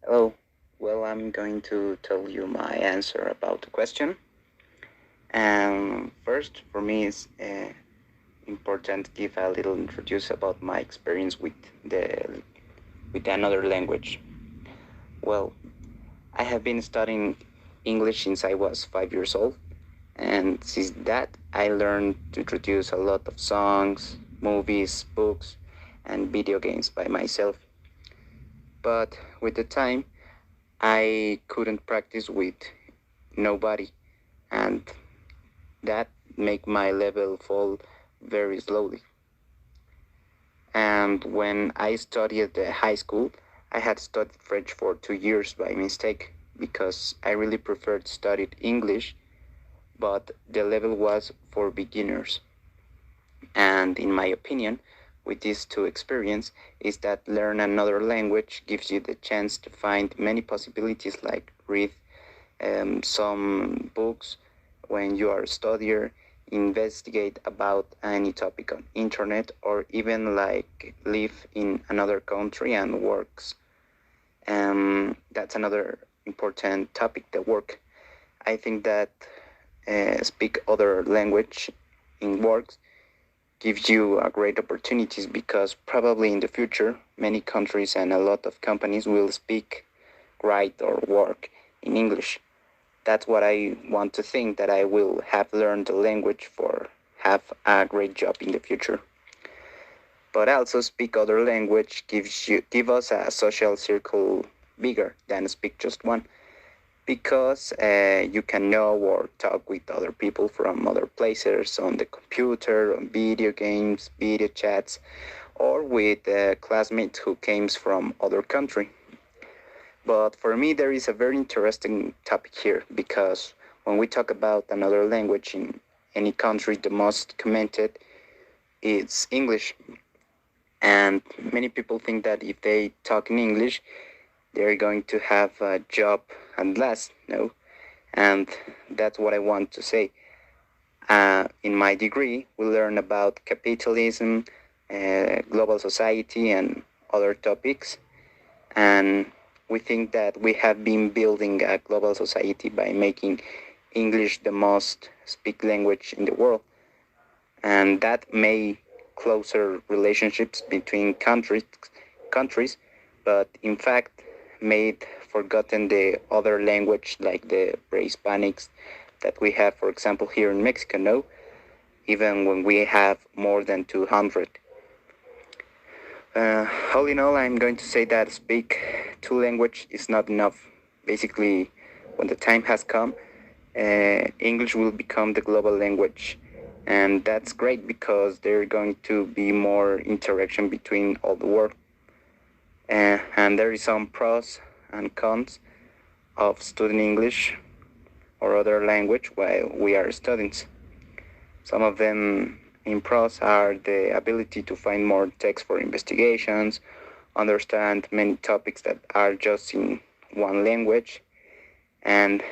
Hello. Well, I'm going to tell you my answer about the question. And first, for me, it's important to give a little introduce about my experience with another language. Well, I have been studying English since I was 5 years old, and since that, I learned to introduce a lot of songs, movies, books, and video games by myself. But with the time, I couldn't practice with nobody, and that make my level fall very slowly. And when I studied at the high school, I had studied French for 2 years by mistake because I really preferred studied English, but the level was for beginners. And in my opinion, with these two experience is that learn another language gives you the chance to find many possibilities like read some books when you are a studier, investigate about any topic on internet, or even like live in another country and works. That's another important topic, the work. I think that speak other language in works gives you a great opportunities because probably in the future many countries and a lot of companies will speak, write, or work in English. That's what I want to think that I will have learned the language for have a great job in the future. But also speak other language give us a social circle bigger than speak just one because you can know or talk with other people from other places on the computer, on video games, video chats, or with classmates who came from other country. But for me, there is a very interesting topic here because when we talk about another language in any country, the most commented is English. And many people think that if they talk in English, they're going to have a job at last. No. And that's what I want to say. In my degree, we learn about capitalism, global society, and other topics. And we think that we have been building a global society by making English the most speak language in the world, and that may closer relationships between countries, but in fact made forgotten the other language like the pre-Hispanics that we have, for example, here in Mexico. No, even when we have more than 200. All in all, I'm going to say that speak two language is not enough. Basically, when the time has come, English will become the global language, and that's great because there's going to be more interaction between all the world. And there is some pros and cons of studying English or other language while we are students. Some of them in pros are the ability to find more text for investigations, understand many topics that are just in one language, and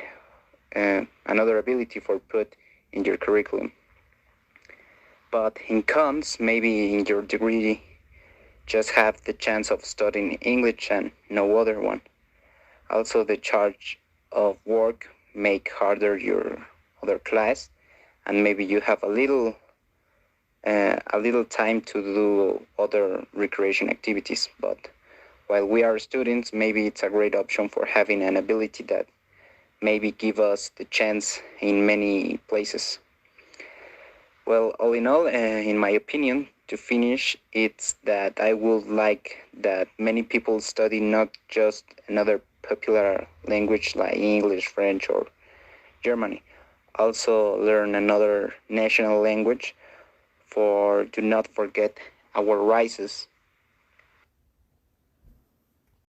another ability for put in your curriculum. But in cons, maybe in your degree, just have the chance of studying English and no other one. Also, the charge of work make harder your other class, and maybe you have a little time to do other recreation activities. But while we are students, maybe it's a great option for having an ability that maybe give us the chance in many places. Well, all in all, in my opinion, to finish, it's that I would like that many people study not just another popular language like English, French, or Germany. Also learn another national language for to not forget our rises